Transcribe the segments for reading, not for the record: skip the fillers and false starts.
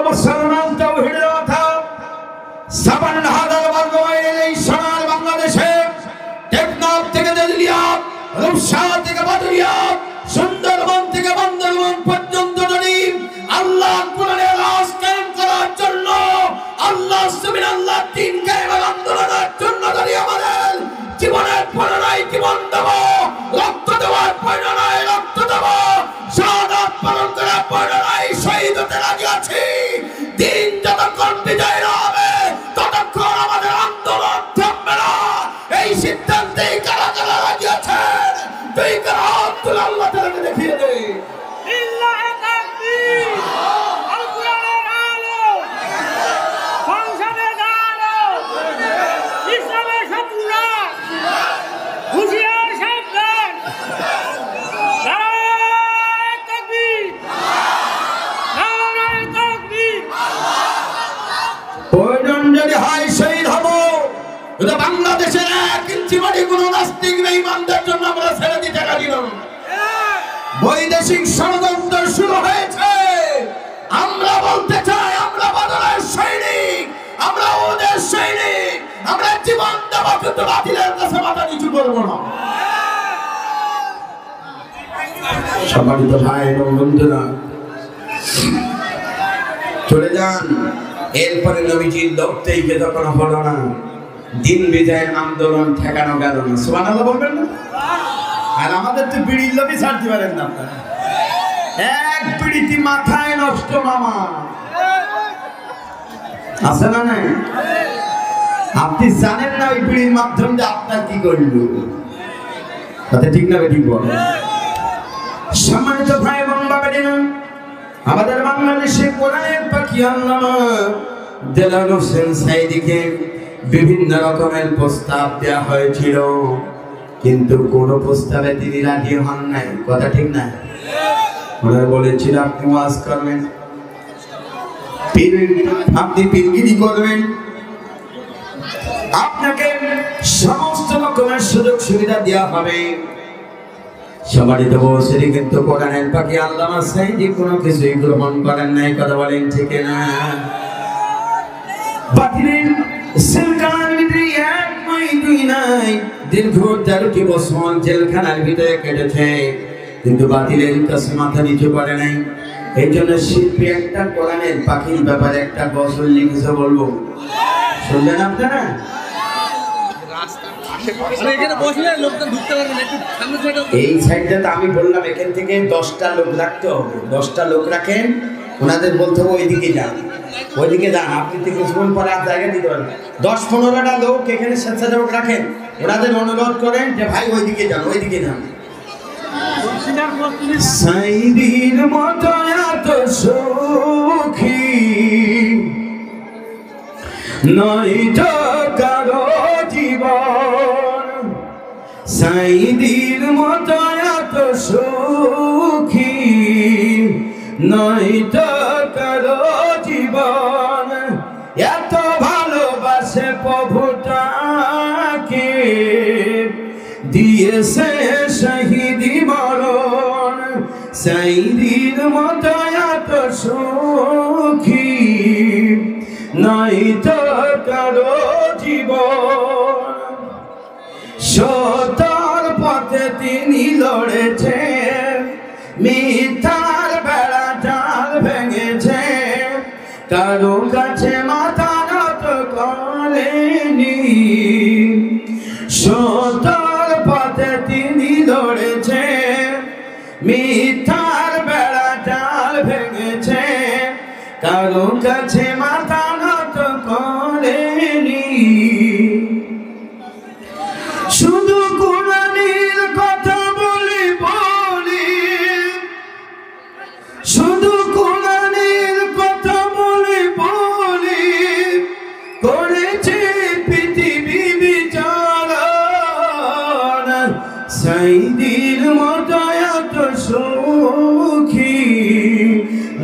মুসলমান তাওহীদের কথা ৫৭,০০০ বর্গ মাইলের এই সোনার বাংলাদেশে টেকনাফ থেকে তেতুলিয়া, রূপসা থেকে বাদুরিয়া, সুন্দরবন থেকে বান্দরবন পর্যন্ত যদি আল্লাহ কোরআনের রাজ কায়েম করার জন্য, আল্লাহ সুবহানাল্লাহ দ্বীন কায়েমের আন্দোলনের জন্য যদি আমাদের জীবনের পরিণয় জীবন দেব, রক্ত দেওয়ার পরিণয় রক্ত দেব, শাহাদাত পালন করার পরিণয় শহীদ হতে রাজি আছি। দিন যতক্ষণ বিজয় না হবে ততক্ষণ আমাদের আন্দোলন থামবে না। এই সিদ্ধান্তে কারা কারা রাজি আছেন? তুই কারা হাত তুলে আল্লাহ তাআলাকে দেখিয়ে দে। লিল্লাহি তাকবীর। আল কোরআনের আলো, সংসদের আলো, ইসলামের শত্রুরা হুঁশিয়ার সাবধান। নারায়ে তাকবীর, নারায়ে তাকবীর। প্রয়োজন যদি হয় শহীদ হব, এটা বাংলাদেশের ১ ইঞ্চি মাটি কোনো নাস্তিক বেঈমানদের জন্য আমরা ছেড়ে দিতে রাজি নই। বৈদেশিক ষড়যন্ত্র শুরু হয়েছে, আমরা বলতে চাই আমরা বাদলের সৈনিক, আমরা ওদের সৈনিক, আমরা জীবন দেব কিন্তু বাতিলের কাছে মাথা নিচু করব না। সম্মানিত ভাই এবং বন্ধুরা, চলে যান। এরপরে নবীজির দপ্তরে যখন হলো না, দিন বিজয়ের আন্দোলন ঠেকানো গেল না। সুবহানাল্লাহ বলবেন না? আর আমাদের তো বিড়ির লোভই ছাড়তে পারেন না আপনারা। এক বিড়িটি মাথায় নষ্ট মামা আছে না নাই? আপনি জানেন না ওই বিড়ির মাধ্যম দিয়ে আপনার কি করল? তাতে ঠিক না ঠিক বলেন? সম্মানিত ভাই এবং বাবারা, আমাদের বাংলাদেশে কোরআনের পাখি আল্লামা দেলাওয়ার হোসেন সাঈদীকে বিভিন্ন রকমের প্রস্তাব দেওয়া হয়েছিল, কিন্তু কোন প্রস্তাবে তিনি রাজি হন নাই। কথা ঠিক না? ওনারা বলেছিল আপনি ওয়াজ করবেন, আপনি পীরগিরি করবেন, আপনাকে সমস্ত রকমের সুযোগ সুবিধা দেওয়া হবে। সম্মানিত বসেরি কিন্তু কোরআনের পাখি আল্লামা সাঈদী কোনো কিছুই গ্রহণ করেন নাই। কথা বলেন ঠিক না? বাতিলের সেলখানার ভিতরে এক নয় দুই নাই, দীর্ঘ ১৩টি বছর জেলখানার ভিতরে কেটেছে, কিন্তু বাতিলের কাছে মাথা নিচু করে নাই। এই জন্য শিল্পী একটা কোরআনের পাখির ব্যাপারে একটা গজল লিখেছে, বলবো শুনবেন আপনারা? এই সাইডটা আমি বললাম এখান থেকে 10টা লোক রাখতে হবে। 10টা লোক রাখেন, ওনাদের বলতে হবে ওইদিকে যান, ওইদিকে যান। আপনি কিছুক্ষণ পরে আর জায়গা দিতে পারবেন। ১০-১৫টা লোক এখানে স্বেচ্ছাসেবক রাখেন, ওনাদের অনুরোধ করেন যে ভাই ওইদিকে যান, ওইদিকে যান। সাঈদীর মতো এত সুখী নয়তো কারো জীবন, সাঈদীর মতো এত সুখী নয়তো কারো জীবন। এত ভালোবাসে প্রভুটাকে, দিয়েছে শহীদি মরণ। সাঈদীর মতো এত সুখী নয়তো কারো জীবন। সত্যর পথে তিনি লড়েছেন, মিথ্যার বেড়া জাল ভেঙেছে, কারো কাছে মাথা নত করেনি। সত্যর পথে তিনি লড়েছেন, মিথ্যার বেড়া জাল ভেঙেছে, কারো কাছে মাথা নত করেনি। শুধু কোরআনের কথা বলি বলি, শুধু কোরআনের কথা বলি বলি, করেছে পৃথিবী বিচারণ। সাঈদীর মতো এত সুখী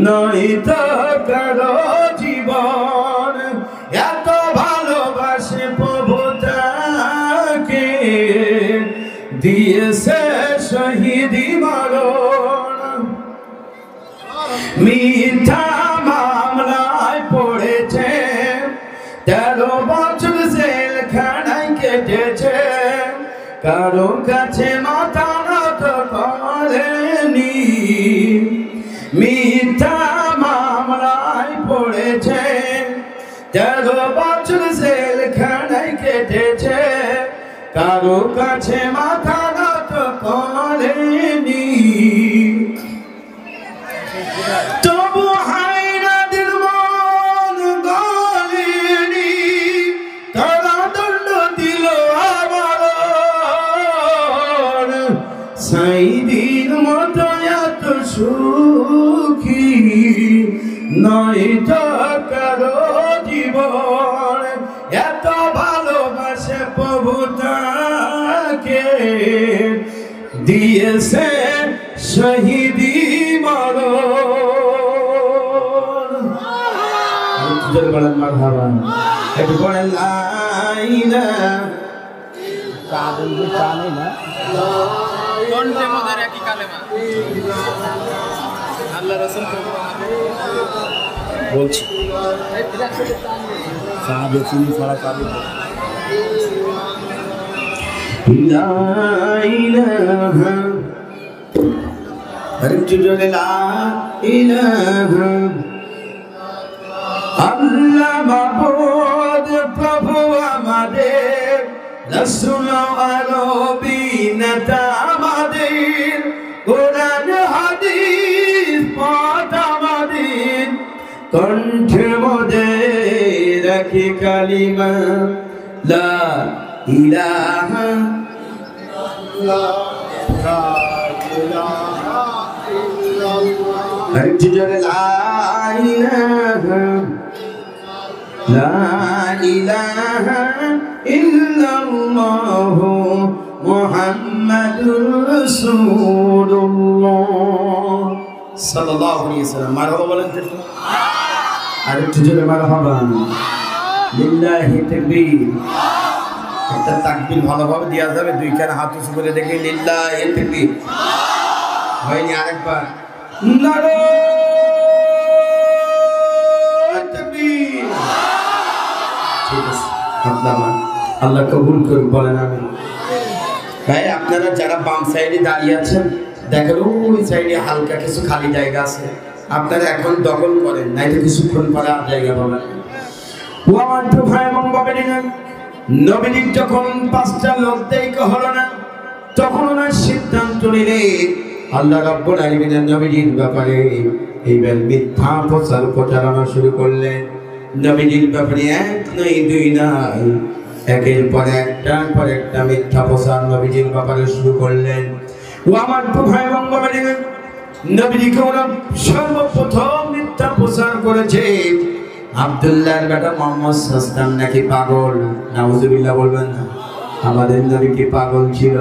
নয়তো কারো জীবন। এত ভালোবাসে প্রভুটাকে, দিয়েছে শহীদি মরণ। মিথ্যা কারো কাছে মাথা নত করেনি, মিথ্যা মামলায় পড়েছে, 13 বছর জেলখানায় কেটেছে, কারো কাছে মাথা নত করেনি। তবু হায়নাদের মন গলেনি, তারা দণ্ড দিল আবার। সাইদির মতো এত সুখী নয় তো কারো জীবন, এত ভালোবাসে প্রভু তাকে, দিয়েছে শহীদি মরণ। জোরে বলেন মারহাবা, একটু বলেন লা ইলাহা কণ্ঠে মধ্যে একই কালেমা আল্লাহ রাসূল বলছি। লা ইলাহা, আরেকটু জোরে লা ইলাহা, আল্লাহ মাবুদ প্রভু আমাদের, রাসূল আরবি নেতা আমাদের, কোরআন হাদিস পথ আমাদের, কণ্ঠে মধ্যে রাখি কালিমা লা ইলাহা আরেকটু জোরে লা ইলাহা, লা ইলাহা ইল্লাল্লাহু মুহাম্মাদুর রাসূলুল্লাহ সাল্লাল্লাহু আলাইহি ওয়াসাল্লাম। মারহাবা বলেন তো, আরেকটু জোরে মারহাবা। লিল্লাহি তাকবীর। একটা তাকবীর ভালোভাবে দেওয়া যাবে, দুইখানা হাত উঁচু করে দেখে লিল্লাহি তাকবীর হয়নি, আরেকবার নারায়ে তাকবীর। ঠিক আছে, আল্লাহ কবুল করুন, বলেন আমিন। ভাই আপনারা যারা বাম সাইডে দাঁড়িয়ে আছেন, দেখেন ওই সাইডে হালকা কিছু খালি জায়গা আছে, আপনারা এখন দখল করেন, নাইলে কিছুক্ষণ পরে আর জায়গা পাবেন। ও আমার তো ভাই এবং বাবারা, নবীর যখন 5টা লোক দেখা হলো না, তখন ওনার সিদ্ধান্ত নিলেন আল্লাহ রাব্বুল আলামিনের নবীর ব্যাপারে এইবার মিথ্যা প্রচারণা শুরু করলেন। নবীর ব্যাপারে এক নয় দুই নয়, একের পর একটা মিথ্যা প্রচার নবীর ব্যাপারে শুরু করলেন। ও আমার তো ভাই এবং বাবারা, নবীকে ওরা সর্বপ্রথম মিথ্যা প্রচার করেছে আব্দুল্লাহর বেটা মুহাম্মদ সাল্লাল্লাহু নাকি পাগল। নাউজুবিল্লাহ বলবেন না, আমাদের নবী কি পাগল ছিল?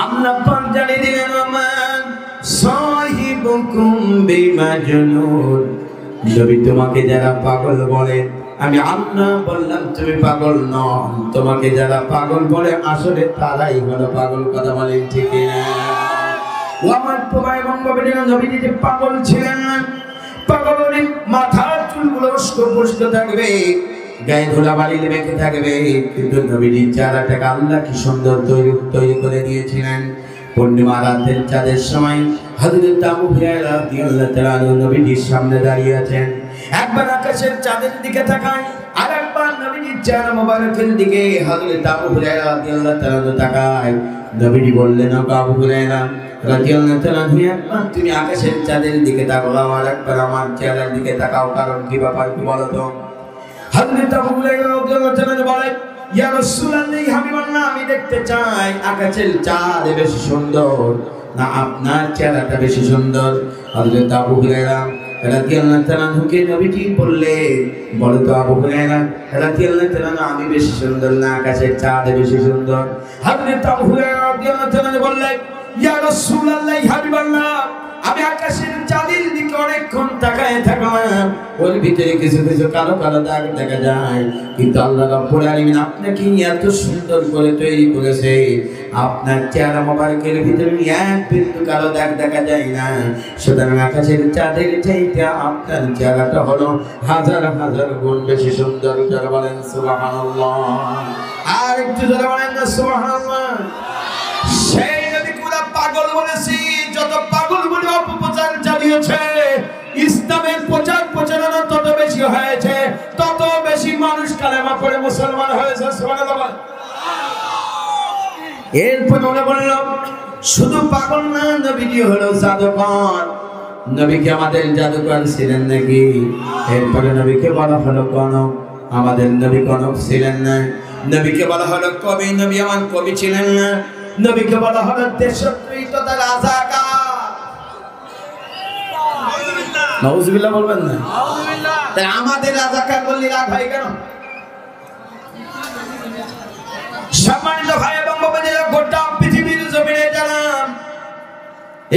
আল্লাহ পাক জানিয়ে দিলেন আমার সাহিবুকুম বিমাজনুন, নবী তোমাকে যারা পাগল বলে, আমি আল্লাহ বললাম তুমি পাগল নও, তোমাকে যারা পাগল বলে আসলে তারাই হলো পাগল। কথা বলেন ঠিক না? ও আমার ভাই এবং বাবারা, নবী যে পাগল ছিলেন না, পাগলের মাথার চুলগুলো উস্কো থাকবে, গায়ে ধুলাবালি মেখে থাকবে, কিন্তু নবীর চেহারাটাকে আল্লাহ কি সুন্দর তৈরি করে দিয়েছিলেন। পূর্ণিমা রাতের চাঁদের সময় হযরত আবু হুরায়রা রাদিয়াল্লাহু তাআলা নবীর সামনে দাঁড়িয়ে আছেন। একবার আকাশের চাঁদের দিকে তাকায়, আর একবার নবীর চেহারা মোবারকের দিকে হযরত আবু হুরায়রা রাদিয়াল্লাহু তাআলা তাকায়। নবীজি বললেন, আবু হুরায়রা রাদিয়াল্লাহু তাআলা, তুমি আকাশের চাঁদের দিকে তাকাও, আর একবার আমার চেহারার দিকে তাকাও, কারণ কি ব্যাপার কি বলো তো? হযরত আবু হুরায়রা রাদিয়াল্লাহু তাআলা বলেন, ইয়া রাসূলুল্লাহ, হাবিবাল্লাহ, আমি দেখতে চাই আকাশের চাঁদ বেশি সুন্দর না আপনার চেহারাটা বেশি সুন্দর? হযরত আবু হুরায়রা রাদিয়াল্লাহু তাআলা কে নবীজি বললেন, বলো তো আবু হুরায়রা রাদিয়াল্লাহু তাআলা, আমি বেশি সুন্দর না আকাশের চাঁদ বেশি সুন্দর? হযরত আবু হুরায়রা রাদিয়াল্লাহু তাআলা বললেন, ইয়া রাসূলুল্লাহ, হাবিবাল্লাহ, আমি আকাশের চাঁদের দিকে অনেকক্ষণ তাকায় থাকলাম, ওর ভিতরে কিছু কালো কালো দাগ দেখা যায়, কিন্তু আল্লাহ রাব্বুল আলামিন আপনাকে এত সুন্দর করে তৈরি করেছে, আপনার চেহারা মোবারকের ভিতরে এক বিন্দু কালো দাগ দেখা যায় না। সুতরাং আকাশের চাঁদের চাইতে আপনার চেহারাটা হলো হাজার হাজার গুণ বেশি সুন্দর। যারা বলেন সুবহানাল্লাহ। আর একটু জোরে বলেন না সুবহানাল্লাহ। সেই নবী পুরা পাগল বলেছি, যত পাগল বলে অপপ্রচার চালিয়েছে, ইসলামের প্রচার প্রচারণা তত বেশি হয়েছে, তত বেশি মানুষ কালেমা পড়ে মুসলমান হয়েছে। সুবহানাল্লাহ। এরপর মনে বলল শুধু পাগল না, নবীজি হলো জাদুকর। নবীকে আমাদের জাদুকর ছিলেন নাকি? এরপরে নবীকে বলা হলো গণক, আমাদের নবী গণক ছিলেন না। নবীকে বলা হলো কবি, নবী আমার কবি ছিলেন না। নবীকে বলা হলো দেশপ্রিয় তথা রাজাকার। নাউজুবিল্লাহ বলবেন না? তাই আমাদের রাজাকার বললে রাগ হয় কেন? সম্মানিত ভাই এবং বোনেরা, গোটা পৃথিবীর জমিনে যারা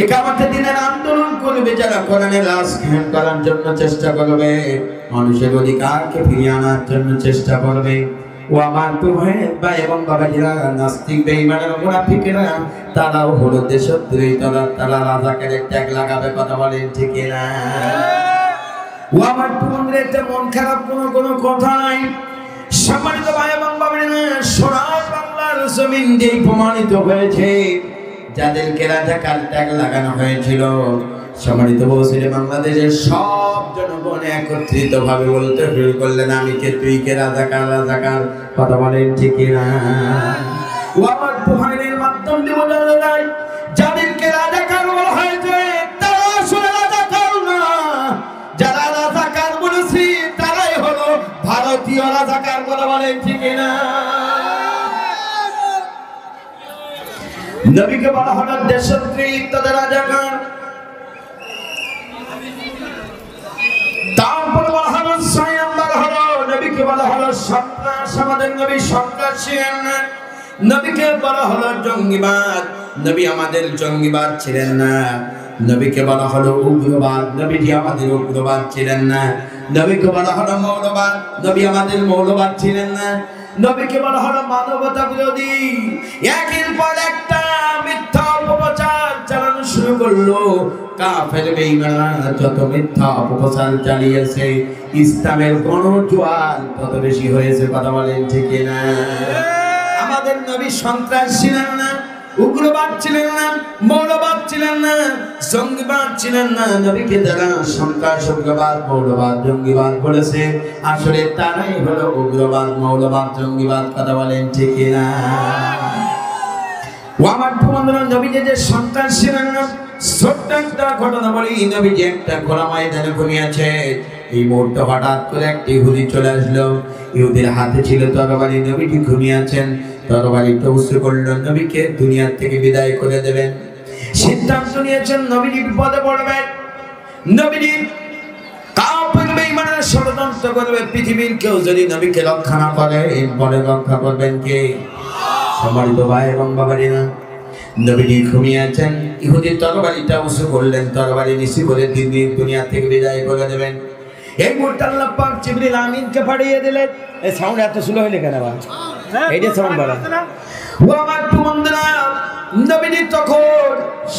একামতের দিনের আন্দোলন করবে, যারা কোরআনের রাজ কায়েম করার জন্য চেষ্টা করবে, মানুষের অধিকারকে ফিরিয়ে আনার জন্য চেষ্টা করবে, ও আমার ভাই এবং বাবাজিরা, নাস্তিক বেঈমানের মুনাফিকেরা, তারাও হলো দেশদ্রোহী, তারা রাজাকারের ট্যাগ লাগাবে। কথা বলেন ঠিক না? ও আমার তোমাদের মন খারাপ কোনো কথা নাই। সম্মানিত ভাই এবং বাবাজিরা, সোনা বাংলার জমিন যেই প্রমাণিত হয়েছে, যাদেরকে রাজাকার ট্যাগ লাগানো হয়েছিল, সম্মানিত বলছিল বাংলাদেশের সব জনগণ একত্রিত ভাবে বলতে শুরু করলেন আমি কে, তুই কে, রাজাকার রাজাকার। কথা বলেন ঠিক না? ও আমার ভাইয়ের মাধ্যম দিয়ে বোঝানো যায়, যাদেরকে রাজাকার বলা হয়েছে তারা আসলে রাজাকার না, যারা রাজাকার বলেছি তারাই হলো ভারতীয় রাজাকার। কথা বলেন ঠিক না? নবীকে বলা হলো দেশপ্রিয় তথা রাজাকার, তারপর বলা হলো সায়াম্বার হলো, নবীকে বলা হলো সন্ত্রাস, আমাদের নবী সন্ত্রাস ছিলেন না। নবীকে বলা হলো জঙ্গিবাদ, নবী আমাদের জঙ্গিবাদ ছিলেন না। নবীকে বলা হলো উগ্রবাদ, নবীজি আমাদের উগ্রবাদ ছিলেন না। নবীকে বলা হলো মৌলবাদ, নবী আমাদের মৌলবাদ ছিলেন না। নবীকে বলা হলো মানবতা বিরোধী। একের পর একটা মিথ্যা অপপ্রচার চালানো শুরু করলো। কাফের বেঈমানরা যত মিথ্যা অপপ্রচার চালিয়েছে, ইসলামের গণজোয়ার তত বেশি হয়েছে। কথা বলেন ঠিক না? আমাদের নবী সন্ত্রাস ছিলেন না, উগ্রবাদ ছিলেন না, মৌলবাদ ছিলেন না, জঙ্গিবাদ ছিলেন না। নবীকে যারা সন্ত্রাস, উগ্রবাদ, মৌলবাদ, জঙ্গিবাদ বলেছে, আসলে তারাই হলো উগ্রবাদ, মৌলবাদ, জঙ্গিবাদ। কথা বলেন ঠিক না? ও আমার বন্ধুরা, নবীজি যে সন্ত্রাস ছিলেন না, ছোট্ট একটা ঘটনা বলি। নবীজি একটা খোলা ময়দানে ঘুমিয়েছে, এই মুহূর্তে হঠাৎ করে একটি ইহুদি চলে আসলো। ইহুদির হাতে ছিল তরবারি, নবীজি ঘুমিয়েছেন, তরবারিটা উঁচু করলো, নবীকে দুনিয়া থেকে বিদায় করে দেবেন। সিদ্ধান্ত নিয়েছেন নবীজি বিপদে পড়বেন, নবীজি কাফের বেঈমানরা ষড়যন্ত্র করবে। পৃথিবীর কেউ যদি নবীকে রক্ষা না করে, এরপরে রক্ষা করবেন কে? সম্মানিত ভাই এবং বাবাজিরা, নবীজি ঘুমিয়েছেন, ইহুদির তরবারিটা উঁচু করলেন, তরবারি নিচু করে দুনিয়া থেকে বিদায় করে দেবেন। এই মুহূর্তে আল্লাহ পাক জিবরিল আমিনকে পাঠিয়ে দিলেন। এই সাউন্ড এত স্লো হইলে কেন ভাই? এইটা সাউন্ড বাড়া। ও আমার বন্ধুরা, নবীজি তখন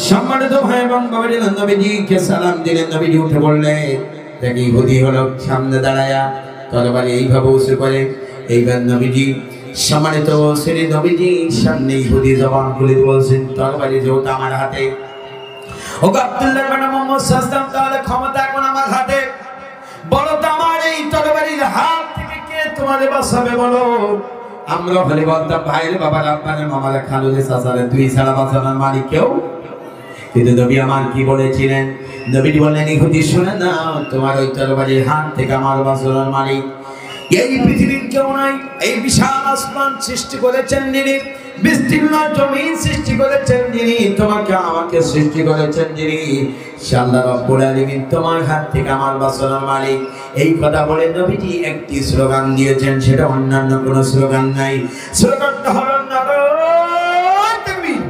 সম্মানিত ভাই এবং বাবাজিরা নবীজিকে সালাম দিলেন। নবীজি উঠে বললেন, দেখি ইহুদি হলো সামনে দাঁড়ায়া তরবারি এইভাবে উঁচু করে। এইবার নবীজি সম্মানিত শ্রী নবীজি সামনে ইহুদি জবান খুলে বলছেন, তরবারি যেহেতু আমার হাতে, ও আব্দুল্লাহ ইবনে মুহাম্মদ সাল্লাল্লাহু তাআলা ক্ষমতা এখন আমার হাতে, বলো তো আমার এই তরবারির হাত থেকে কে তোমারে বাঁচাবে বলো? আমরা বলে বলতাম, ভাইরে, বাবার, আপনার, মামারে, খালুরে, চাচারে, তুই ছাড়া বাঁচানোর মালিক কেউ। কিন্তু নবী আমার কি বলেছিলেন? নবীজি বললেন, ইহুদি শুনে না, তোমার ওই তরবারির হাত থেকে আমার বাঁচানোর মালিক এই পৃথিবীর কেউ নাই। এই বিশাল আসমান সৃষ্টি করেছেন যিনি, বিস্তীর্ণ জমিন সৃষ্টি করেছেন যিনি, তোমাকে আমাকে সৃষ্টি করেছেন যিনি, সে আল্লাহ রাব্বুল আলামিন, তোমার হাত থেকে আমার বাঁচানোর মালিক। এই কথা বলে নবীজি একটি স্লোগান দিয়েছেন, সেটা অন্যান্য কোনো স্লোগান নাই। স্লোগানটা হলো নারায়ে তাকবীর।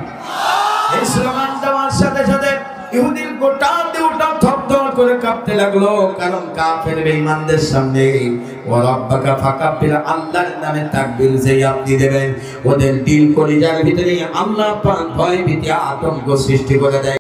এই স্লোগান দেওয়ার সাথে সাথে ইহুদির গোটা দেহটা থরথর করে কাঁপতে লাগলো, কারণ কাফের বেঈমানদের সামনে ওয়া রাব্বাকা ফাকাব্বির, আল্লাহর নামে তাকবীর যে আপনি দেবেন, ওদের দিল কলিজার ভিতরে আল্লাহ পাক ভয় ভীতি আতঙ্ক সৃষ্টি করে দেয়।